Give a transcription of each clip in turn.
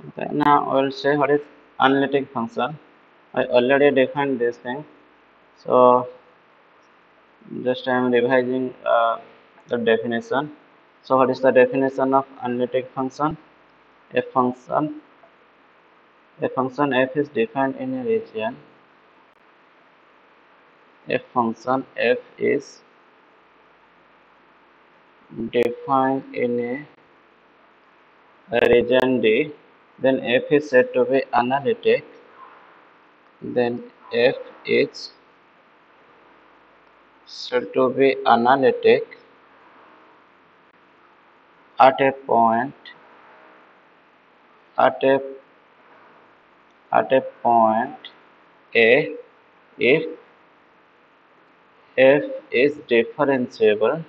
Okay, now I will say what is analytic function. I already defined this thing, so just I am revising the definition. So what is the definition of analytic function? A function a function f is defined in a region. A function f is defined in a region D, then f is said to be analytic. Then f is said to be analytic at a point at a point A if f is differentiable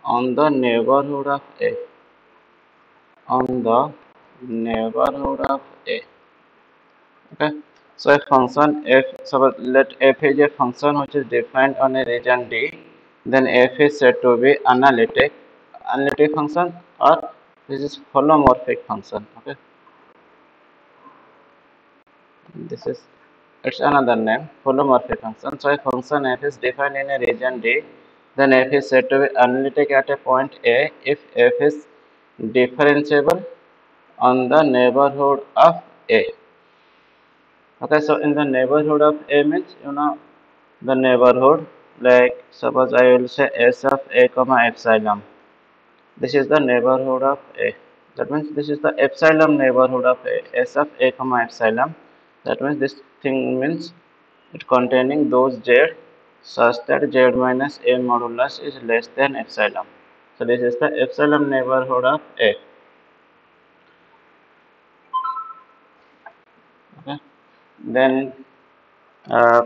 on the neighborhood of A on the neighborhood of A. Okay, so a function f, so let f is a function which is defined on a region D, then f is said to be analytic function, or this is holomorphic function. Okay, this is it's another name, holomorphic function. So a function f is defined in a region D, then f is said to be analytic at a point A if f is differentiable on the neighborhood of A. Okay, so in the neighborhood of A means the neighborhood, like suppose I will say S of A comma epsilon. This is the neighborhood of A. That means this is the epsilon neighborhood of A. S of A comma epsilon. That means this thing means it containing those Z such that Z minus A modulus is less than epsilon. So this is the epsilon neighborhood of A. Okay. Then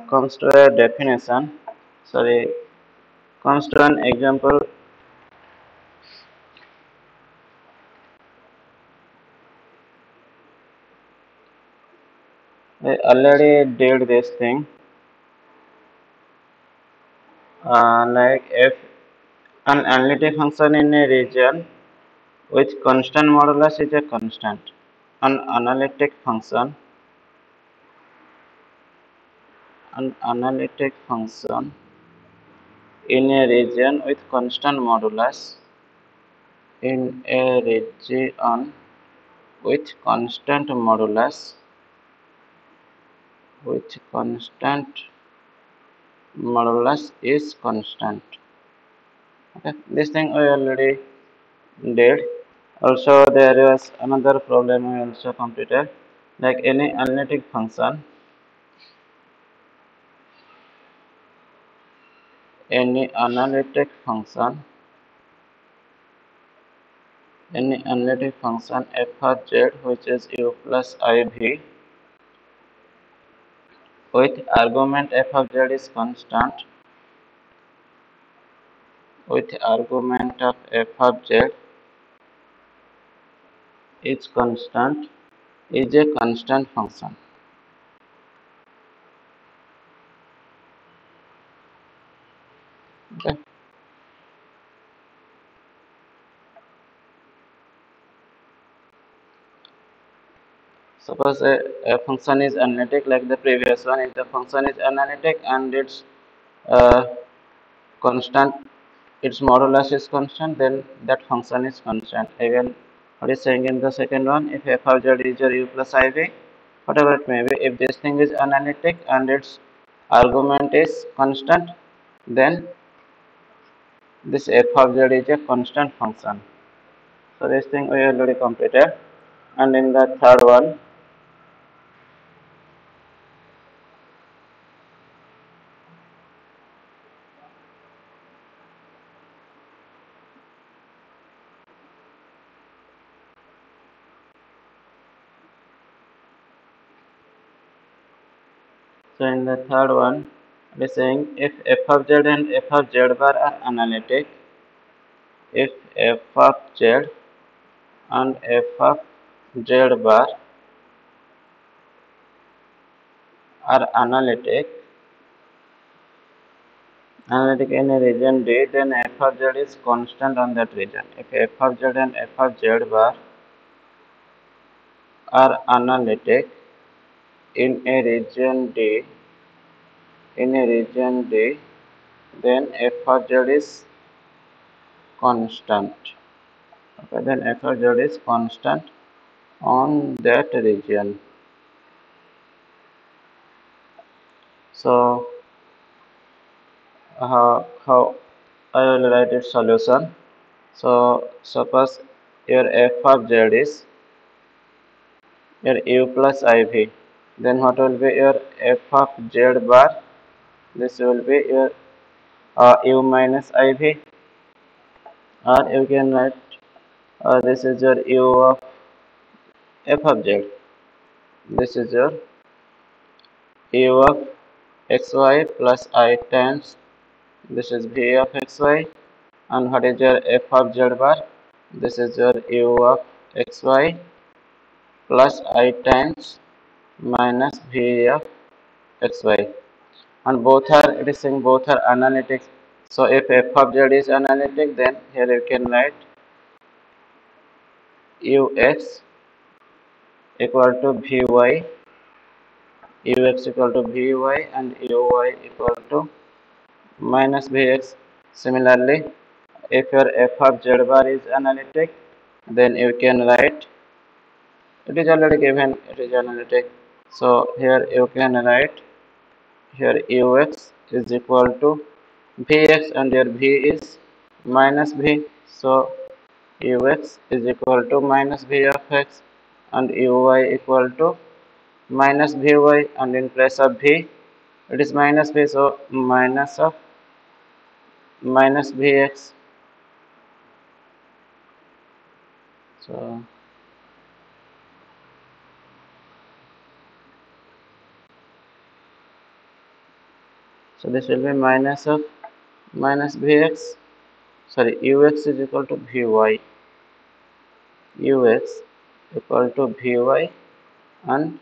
comes to a definition. Sorry, comes to an example. I already did this thing. Like if an analytic function in a region with constant modulus is a constant. An analytic function, an analytic function in a region with constant modulus, in a region with constant modulus, with constant modulus is constant. Okay, this thing I already did. Also, there was another problem I also completed. Like any analytic function, f of z, which is u plus iv, with argument f of z is constant, with argument of f of z is constant, is a constant function. Okay. Suppose a function is analytic like the previous one. If the function is analytic and its uh, constant, its modulus is constant, then that function is constant. Again, what is saying in the second one, if f of z is your u plus iv, whatever it may be, if this thing is analytic and its argument is constant, then this f of z is a constant function. So this thing we already completed. And in the third one, so in the third one, it is saying if f of z and f of z bar are analytic, if f of z and f of z bar are analytic, analytic in a region D, then f of z is constant on that region. If f of z and f of z bar are analytic in a region D, then f of z is constant. Okay, then f of z is constant on that region. So how I will write its solution. So suppose your f of z is your u plus iv, then what will be your f of z bar? This will be your u minus iv, or you can write this is your u of f of z. This is your u of xy plus I times this is v of xy, and what is your f of z bar? This is your u of xy plus I times minus v of xy, and both are, it is saying both are analytic. So if f of z is analytic, then here you can write ux equal to vy, ux equal to vy, and uy equal to minus vx. Similarly, if your f of z bar is analytic, then you can write, it is already given, it is analytic. So here you can write here ux is equal to vx, and your v is minus v. So ux is equal to minus v of x, and uy equal to minus vy, and in place of v it is minus v, so minus of minus vx. So this will be minus of minus vx, sorry, ux is equal to vy, ux equal to vy, and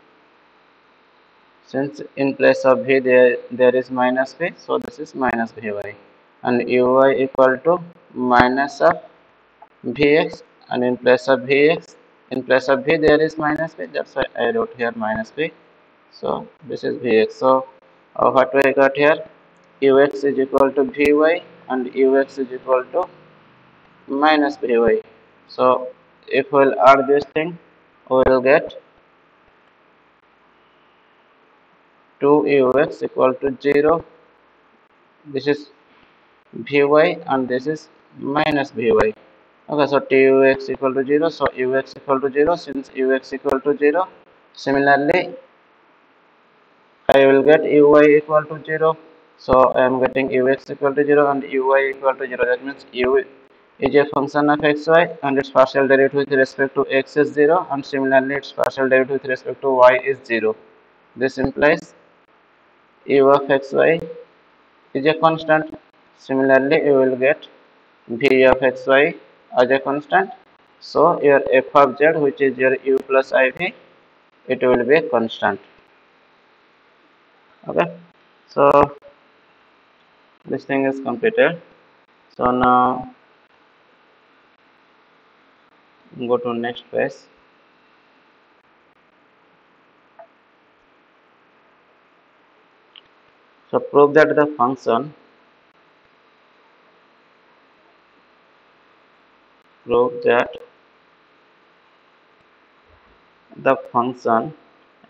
since in place of v there is minus v, so this is minus vy, and uy equal to minus of vx, and in place of vx, in place of v there is minus v, that's why I wrote here minus v. So this is vx. So what we got here, ux is equal to vy, and ux is equal to minus vy. So if we'll add this thing, we will get 2ux equal to 0. This is vy, and this is minus vy. Okay, so tux equal to 0. So ux equal to 0. Since ux equal to 0, similarly I will get uy equal to 0. So I am getting ux equal to 0 and uy equal to 0. That means u is a function of xy, and its partial derivative with respect to x is 0, and similarly its partial derivative with respect to y is 0. This implies u of xy is a constant. Similarly, you will get v of xy as a constant. So your f of z, which is your u plus iv, it will be a constant. Okay, so this thing is completed. So now go to next page. So prove that the function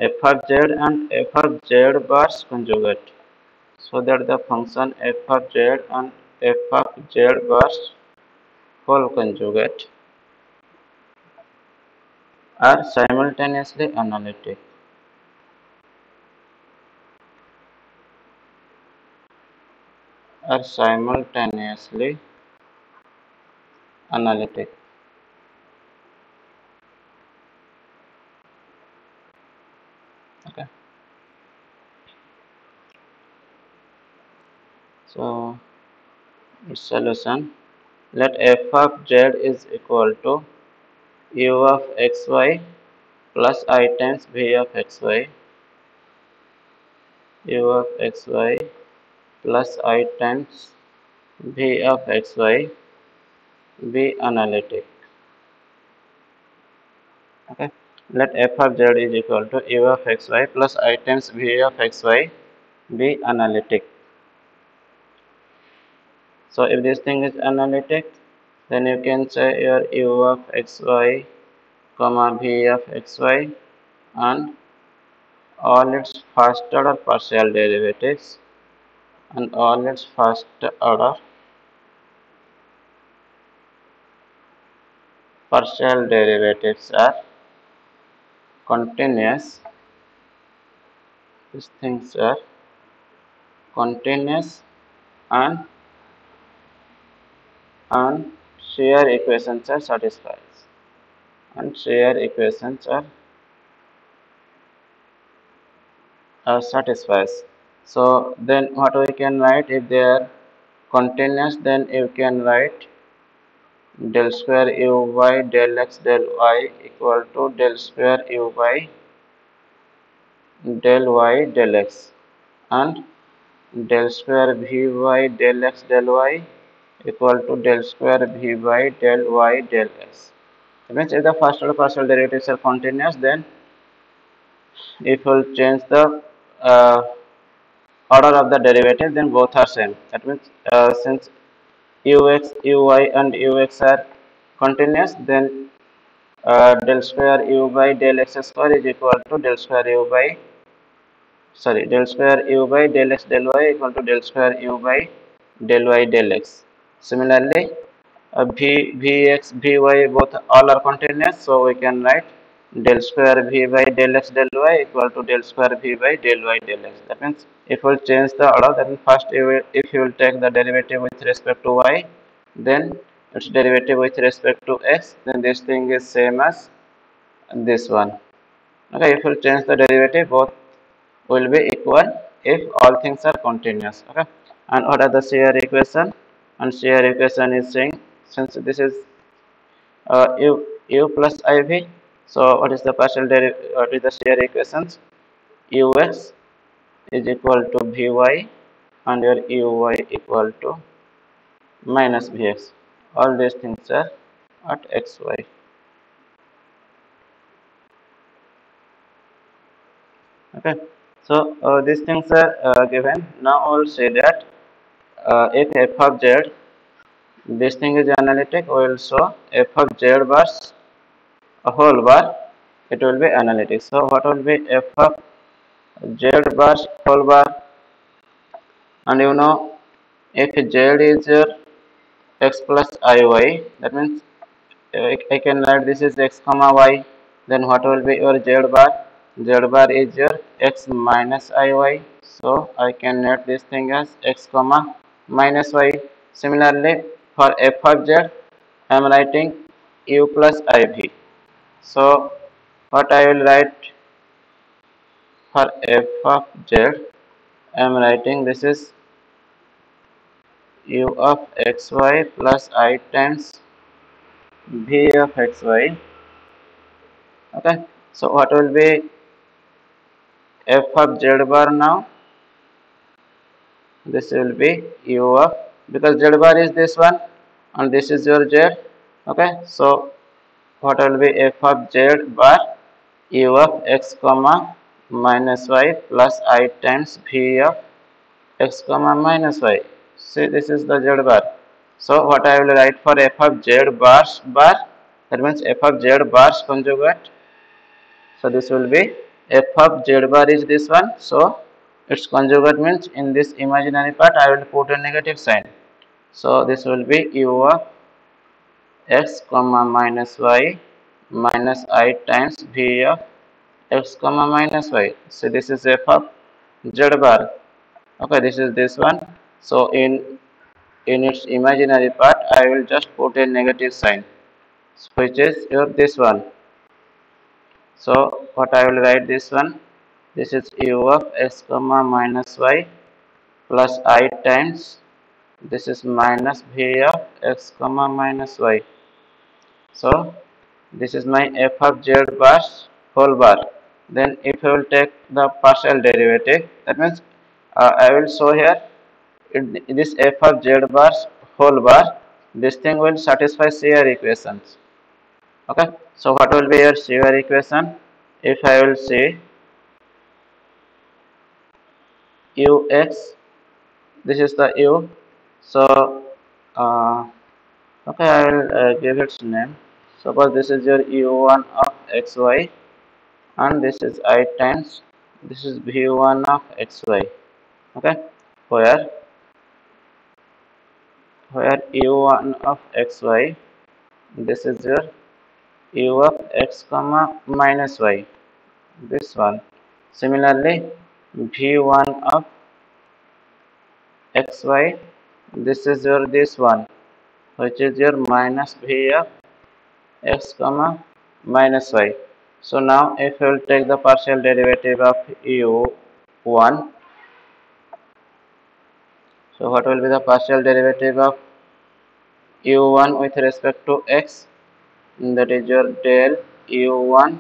f of z and f of z bars conjugate, so that the function f of z and f of z bars whole conjugate are simultaneously analytic. Are simultaneously analytic. Okay. So its solution, let f of z is equal to u of xy plus I times v of xy, u of xy plus I times v of xy be analytic. Okay, let f of z is equal to u of xy plus I times v of xy be analytic. So if this thing is analytic, then you can say your u of xy comma v of xy and all its first order partial derivatives and all its first order partial derivatives are continuous. These things are continuous and shear equations are satisfied. And shear equations are satisfies. So then what we can write, if they are continuous, then you can write del square uy del x del y equal to del square uy del y del x and del square vy del x del y equal to del square vy del y del x. That means if the first order partial derivatives are continuous, then if we will change the order of the derivative, then both are same. That means since ux, uy and ux are continuous, then del square u by del x square is equal to del square u by del square u by del x del y equal to del square u by del y del x. Similarly, vx, vy both all are continuous, so we can write del square v by del x del y equal to del square v by del y del x. That means if we will change the order, then first if you will take the derivative with respect to y, then its derivative with respect to x, then this thing is same as this one. Okay, if you will change the derivative, both will be equal if all things are continuous. Okay, and what are the shear equation? And shear equation is saying, since this is u plus iv, so what is the partial derivative? What is the shear equations? Ux is equal to vy and your uy equal to minus vx. All these things are at xy. Okay, so these things are given. Now I will say that if f of z, this thing is analytic, we will show f of z bars a whole bar, it will be analytic. So what will be f of z bars whole bar? And you know, if z is your x plus iy, that means I can write this is x comma y, then what will be your z bar? Z bar is your x minus iy, so I can write this thing as x comma minus y. Similarly, for f of z, I am writing u plus iv. So what I will write for f of z, I am writing this is u of xy plus I times v of xy. Okay, so what will be f of z bar now? This will be u of, because z bar is this one and this is your z. Okay, so what will be f of z bar? U of x comma minus y plus I times v of x comma minus y. See, this is the z bar. So what I will write for f of z bars bar, that means f of z bars conjugate. So this will be f of z bar is this one. So its conjugate means in this imaginary part I will put a negative sign. So this will be u of x comma minus y minus I times v of x comma minus y. So this is f of z bar. Okay, this is this one. So in its imaginary part, I will just put a negative sign, which is your this one. So what I will write this one? This is u of x comma minus y plus I times this is minus v of x comma minus y. So this is my f of z bar whole bar. Then if I will take the partial derivative, that means I will show here this f of z bar whole bar, this thing will satisfy CR equations. Okay, so what will be your CR equation? If I will say ux, this is the u, so okay, I will give its name. Suppose this is your u1 of xy, and this is I times this is v1 of xy. Okay, where u1 of xy, this is your u of x comma minus y, this one. Similarly, v1 of xy, this is your this one, which is your minus v of x comma minus y. So now if you will take the partial derivative of u1, so what will be the partial derivative of u1 with respect to x? That is your del u1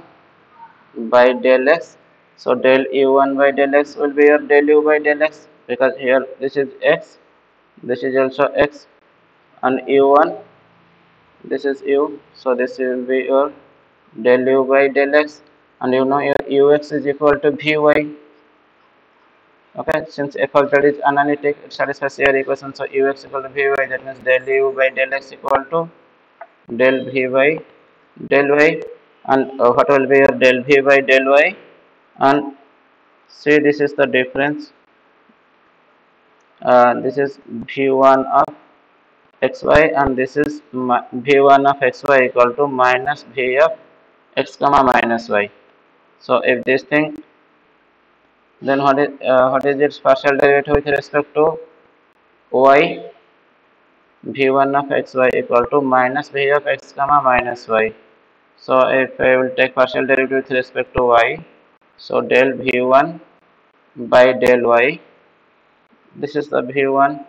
by del x. So del u1 by del x will be your del u by del x, because here this is x, this is also x, and u1, this is u, so this will be your del u by del x, and you know your ux is equal to vy. Okay, since f of z is analytic, it satisfies your equation, so ux equal to vy, that means del u by del x equal to del vy del y, and what will be your del v by del y, and see this is the difference, this is v1 of xy, and this is v1 of xy equal to minus v of x comma minus y. So if this thing, then what is its partial derivative with respect to y? v1 of xy equal to minus v of x comma minus y. So if I will take partial derivative with respect to y, so del v1 by del y, this is the v1,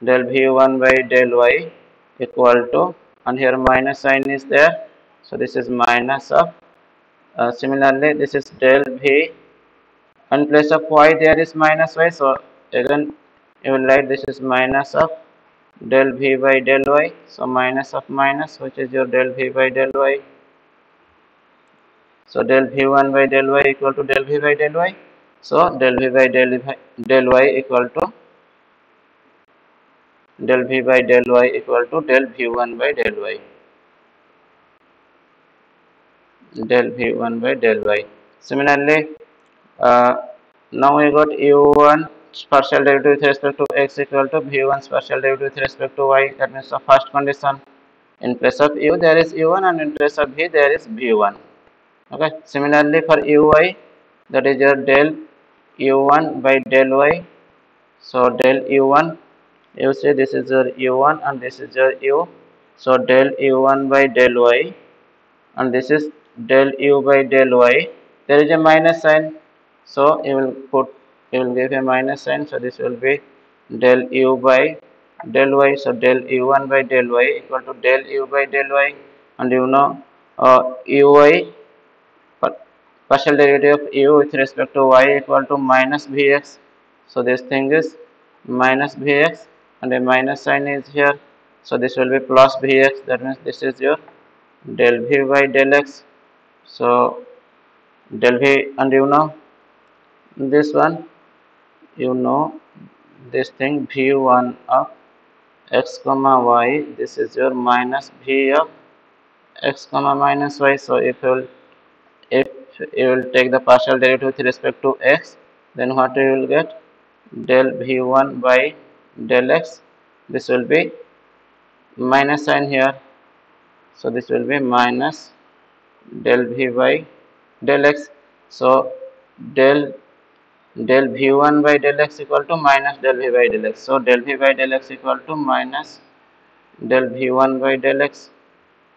del v1 by del y equal to, and here minus sign is there, so this is minus of, similarly this is del v, in place of y there is minus y, so again you will write this is minus of del v by del y, so minus of minus, which is your del v by del y. So del v1 by del y equal to del v by del y, so del v by del y equal to del v by del y equal to del v1 by del y, del v1 by del y. Similarly, uh, now we got u1 partial derivative with respect to x equal to v1's partial derivative with respect to y. That means the first condition, in place of u there is u1, and in place of v there is v1. Okay. Similarly for uy, that is your del u1 by del y. So del u1, you see this is your u1 and this is your u. So del u1 by del y, and this is del u by del y. There is a minus sign, so you will give a minus sign. So this will be del u by del y. So del u1 by del y equal to del u by del y, and you know uy, partial derivative of u with respect to y equal to minus vx. So this thing is minus vx, and a minus sign is here, so this will be plus vx, that means this is your del v by del x. So del v, and you know this one, you know this thing v1 of x comma y, this is your minus v of x comma minus y. So if you will take the partial derivative with respect to x, then what you will get? Del v1 by del x, this will be minus sign here, so this will be minus del v by del x. So del v1 by del x equal to minus del v by del x. So del v by del x equal to minus del v1 by del x.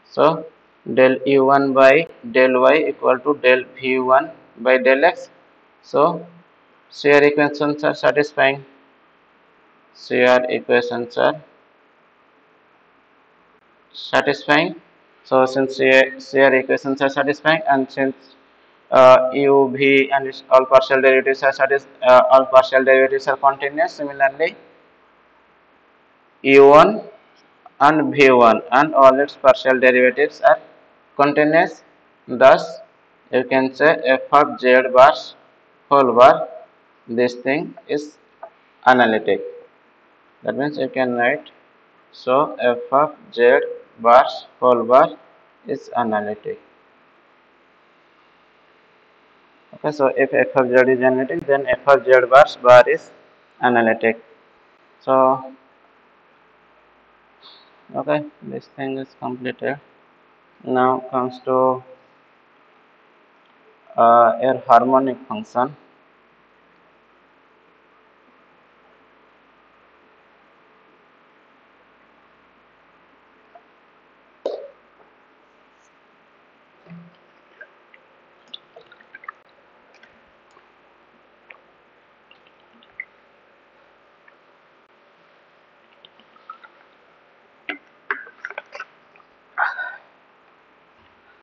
So del u1 by del y equal to del v1 by del x. So CR equations are satisfying. CR equations are satisfying. So since CR equations are satisfying, and since u, v, and all partial derivatives are all partial derivatives are continuous, similarly u1 and v1 and all its partial derivatives are continuous. Thus you can say f of z bar whole bar, this thing is analytic. That means you can write, so f of z bar whole bar is analytic. Okay, so if f of z is analytic, then f of z bar is analytic. So okay, this thing is completed. Now comes to a harmonic function.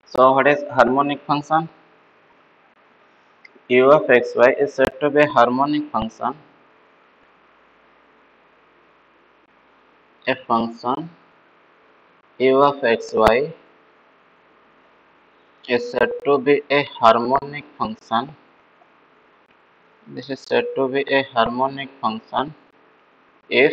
So what is harmonic function? U of xy is said to be a harmonic function. A function u of xy is said to be a harmonic function. This is said to be a harmonic function if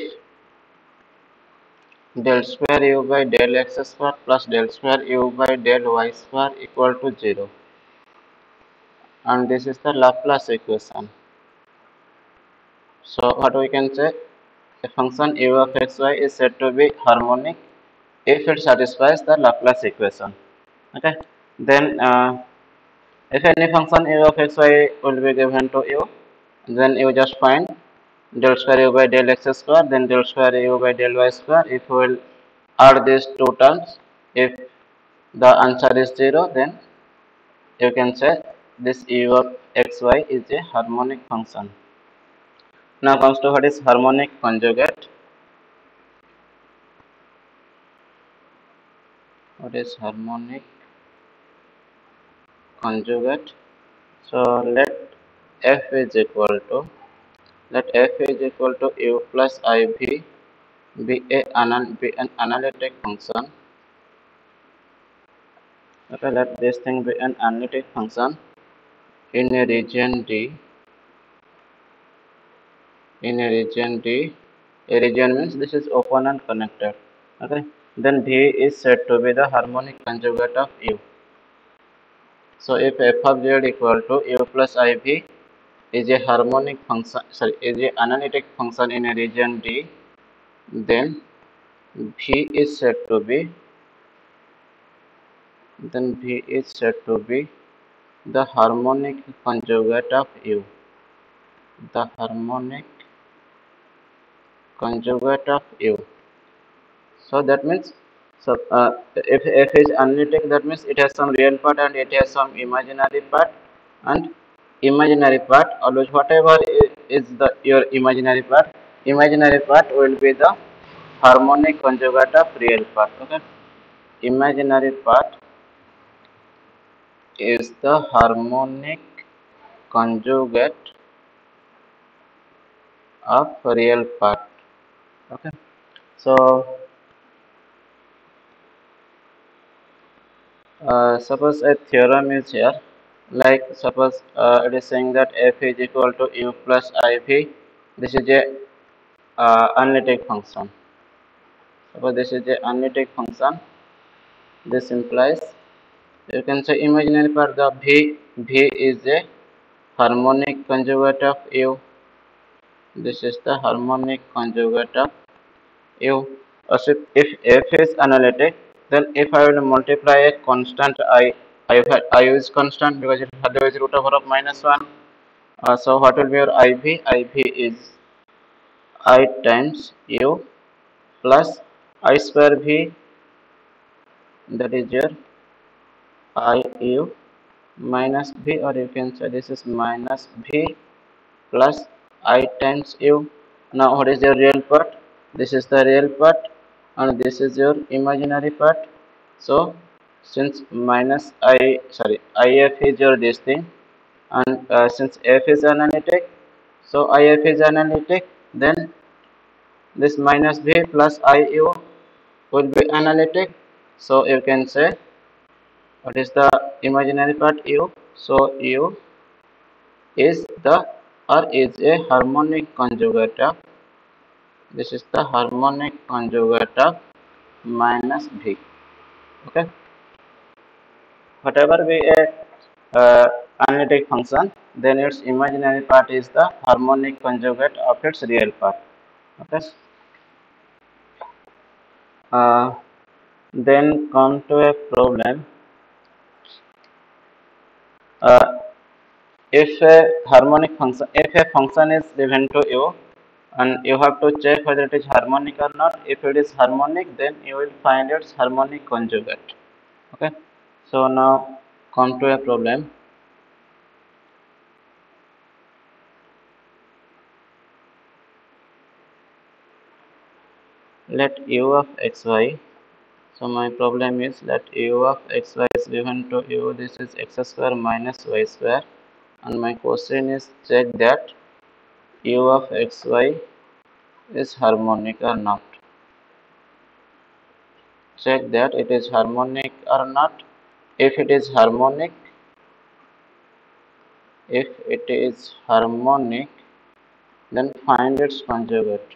del square u by del x square plus del square u by del y square equal to 0. And this is the Laplace equation. So what we can say, a function u of xy is said to be harmonic if it satisfies the Laplace equation. Okay, then if any function u of xy will be given to you, then you just find del square u by del x square, then del square u by del y square. If we will add these two terms, if the answer is 0, then you can say this u of xy is a harmonic function. Now comes to what is harmonic conjugate. What is harmonic conjugate? So let f is equal to, u plus iv be an analytic function. Okay, let this thing be an analytic function in a region D. In a region D, a region means this is open and connected. Okay, then V is said to be the harmonic conjugate of U. So if f of z equal to u plus iv is a harmonic function, is a analytic function in a region D, then V is said to be the harmonic conjugate of U. The harmonic conjugate of U. So that means, if f is analytic, that means it has some real part and it has some imaginary part. And imaginary part, always whatever is the your imaginary part will be the harmonic conjugate of real part. Okay, imaginary part is the harmonic conjugate of real part. Okay, so suppose a theorem is here, like suppose it is saying that f is equal to u plus iv. This is a analytic function. Suppose this is a analytic function. This implies, you can say imaginary part, the v is a harmonic conjugate of u. This is the harmonic conjugate of u. So if f is analytic, then if I will multiply a constant I use constant because it otherwise root over of -1. So what will be your iv? Iv is I times u plus I square v, that is your I u minus v, or you can say this is minus v plus I times u. Now what is your real part? This is the real part and this is your imaginary part. So since if is your this thing, and since f is analytic, so if is analytic, then this minus v plus iu will be analytic. So you can say what is the imaginary part u. So u is the or is a harmonic conjugate of, this is the harmonic conjugate of minus v. Okay, whatever be a analytic function, then its imaginary part is the harmonic conjugate of its real part. Okay, uh, then come to a problem. Uh, if a harmonic function, if a function is given to you, and you have to check whether it is harmonic or not. If it is harmonic, then you will find its harmonic conjugate. Okay, so now come to a problem. Let u of xy. So my problem is let u of xy is given to you. This is x square minus y square, and my question is check that u of xy is harmonic or not. Check that it is harmonic or not. If it is harmonic, then find its conjugate.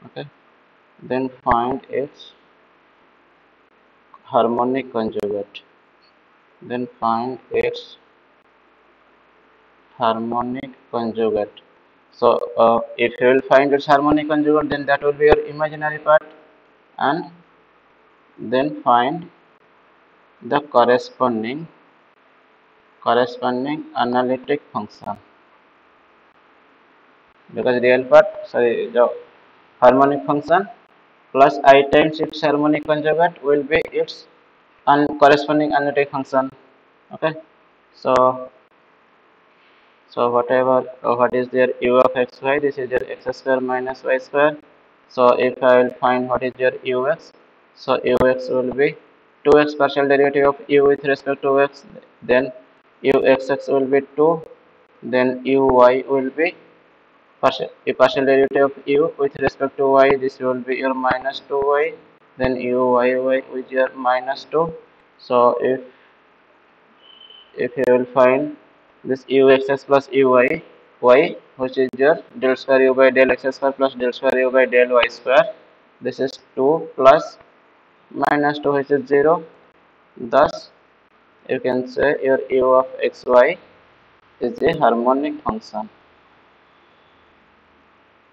Okay, then find its harmonic conjugate. Then find its harmonic conjugate. So if you will find its harmonic conjugate, then that will be your imaginary part, and then find the corresponding analytic function. Because real part, sorry, the harmonic function plus I times its harmonic conjugate will be its corresponding analytic function. Okay, so whatever what is their u of xy, this is your x square minus y square. So if I will find what is your ux, so ux will be 2x partial derivative of u with respect to x, then uxx will be 2, then uy will be partial derivative of u with respect to y, this will be your minus 2y, then uyy with your minus 2. So if you will find this uxx plus uy y, which is your del square u by del x square plus del square u by del y square, this is 2 plus minus 2, which is 0. Thus you can say your u of xy is a harmonic function.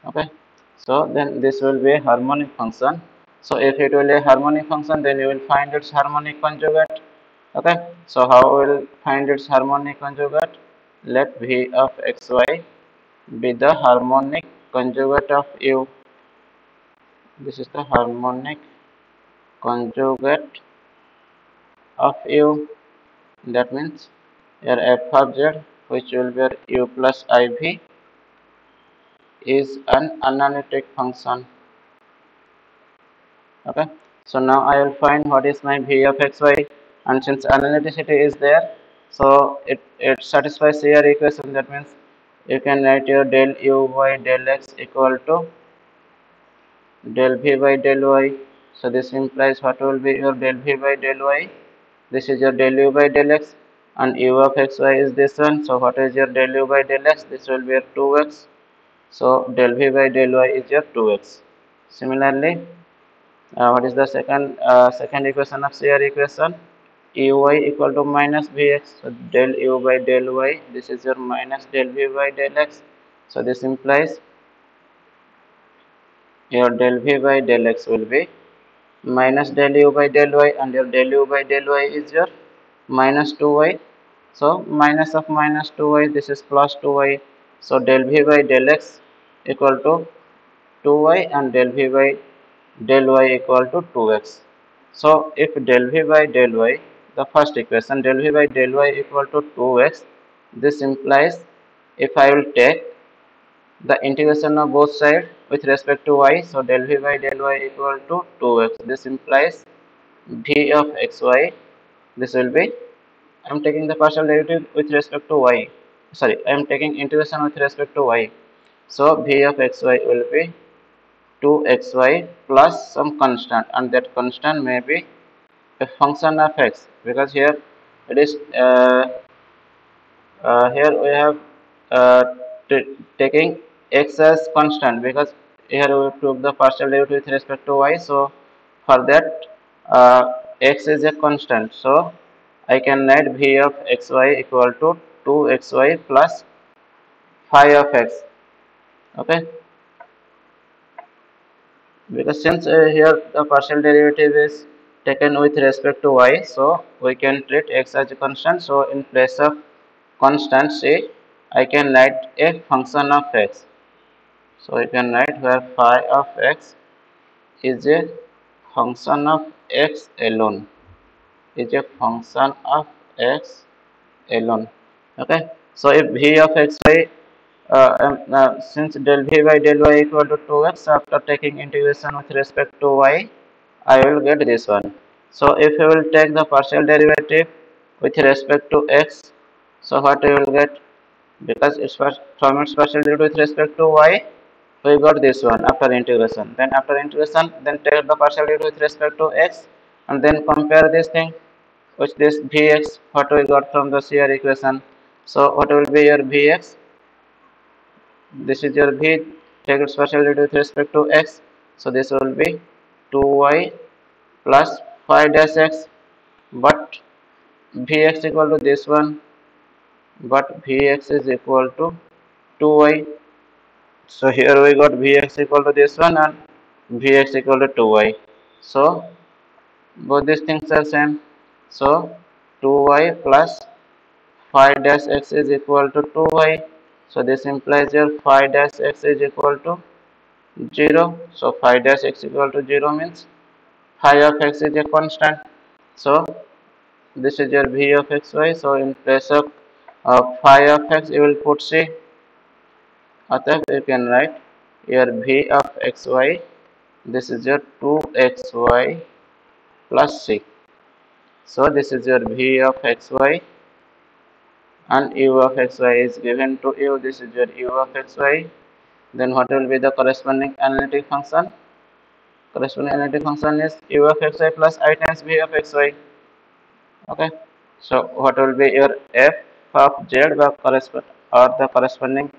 Okay, so then this will be a harmonic function. So if it will be a harmonic function, then you will find its harmonic conjugate. Okay, so how we will find its harmonic conjugate? Let v of xy be the harmonic conjugate of u. This is the harmonic conjugate of u. That means your f of z, which will be your u plus iv, is an analytic function. Okay, so now I will find what is my v of xy, and since analyticity is there, so it satisfies your equation. That means you can write your del u by del x equal to del v by del y. So this implies what will be your del v by del y. This is your del u by del x, and u of xy is this one. So what is your del u by del x? This will be your 2x. So del v by del y is your 2x. Similarly, what is the second equation of CR equation? Uy equal to minus vx. So del u by del y, this is your minus del v by del x. So this implies your del v by del x will be minus del u by del y, and your del u by del y is your minus 2y. So minus of minus 2y, this is plus 2y. So del v by del x equal to 2y, and del v by del y equal to 2x. So if del v by del y, the first equation, del v by del y equal to 2x, this implies if I will take the integration of both sides with respect to y, so del v by del y equal to 2x. This implies v of xy, this will be, I am taking the partial derivative with respect to y, sorry, I am taking integration with respect to y. So v of xy will be 2xy plus some constant, and that constant may be a function of x, because here it is here we have uh, taking x as constant, because here we took the partial derivative with respect to y. So for that x is a constant, so I can write v of xy equal to 2xy plus phi of x. Okay, because since here the partial derivative is taken with respect to y, so we can treat x as a constant. So in place of constant, say I can write a function of x. So you can write where phi of x is a function of x alone, is a function of x alone. Okay, so if v of xy since del v by del y equal to 2x, after taking integration with respect to y, I will get this one. So if you will take the partial derivative with respect to x, so what you will get, because it's from its partial derivative with respect to y, we got this one after integration. Then after integration, then take the partial derivative with respect to x, and then compare this thing with this vx, what we got from the CR equation. So what will be your vx? This is your v, take its partial derivative with respect to x. So this will be 2y plus phi dash x, but vx equal to this one, but vx is equal to 2y. So here we got vx equal to this one and vx equal to 2y. So both these things are same. So 2y plus phi dash x is equal to 2y. So this implies your phi dash x is equal to 0. So phi dash x equal to 0 means phi of x is a constant. So this is your v of xy. So in place of phi of x, you will put c. Ataf, you can write your v of xy. This is your 2xy plus c. So this is your v of xy, and u of xy is given to you. This is your u of xy. Then what will be the corresponding analytic function? Corresponding analytic function is u of xy plus I times v of xy. Okay. So what will be your f of z or the corresponding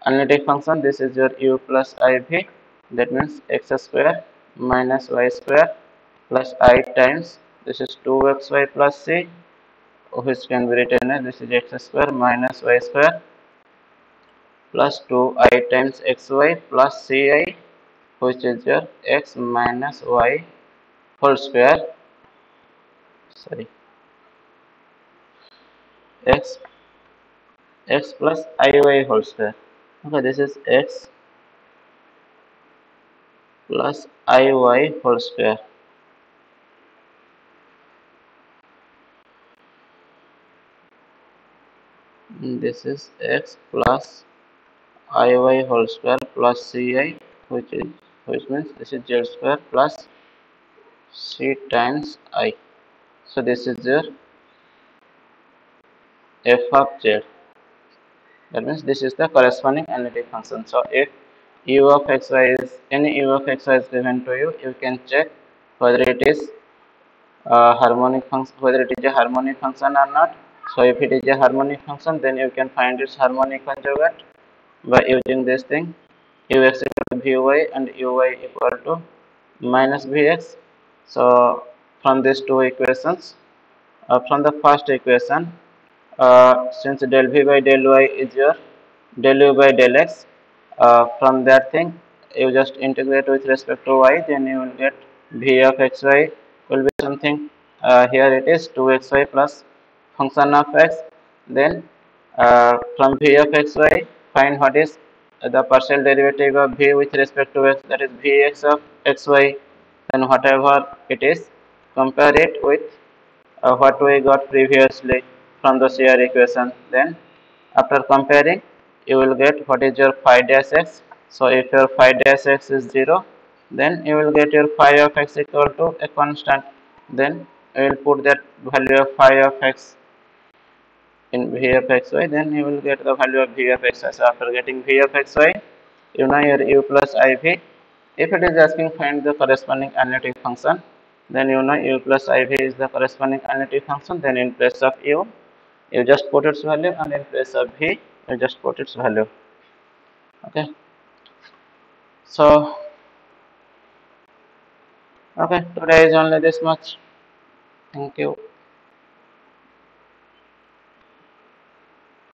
analytic function? This is your u plus iv. That means x square minus y square plus I times, this is 2xy plus c, which can be written as this is x square minus y square plus 2i times xy plus ci, which is your x minus y whole square, sorry, x plus iy whole square. Okay, this is x plus iy whole square. And this is x plus iy whole square plus ci, which means this is z square plus c times I. So this is your f of z. That means this is the corresponding analytic function. So if u of xy is any u of xy is given to you, you can check whether it is harmonic function, whether it is a harmonic function or not. So if it is a harmonic function, then you can find its harmonic conjugate by using this thing, ux equal to vy and uy equal to minus vx. So from these two equations, from the first equation, since del v by del y is your del u by del x, from that thing you just integrate with respect to y, then you will get v of xy will be something, here it is 2xy plus function of x. Then from v of xy, find what is the partial derivative of v with respect to x, that is vx of xy. Then whatever it is, compare it with what we got previously from the CR equation. Then after comparing, you will get what is your phi dash x. So if your phi dash x is 0, then you will get your phi of x equal to a constant. Then you will put that value of phi of x in v of xy, then you will get the value of v of xy. So after getting v of xy, you know your u plus iv. If it is asking find the corresponding analytic function, then you know u plus iv is the corresponding analytic function. Then in place of u, you just put its value, and in place of v, you just put its value. Okay. So, okay, today is only this much. Thank you.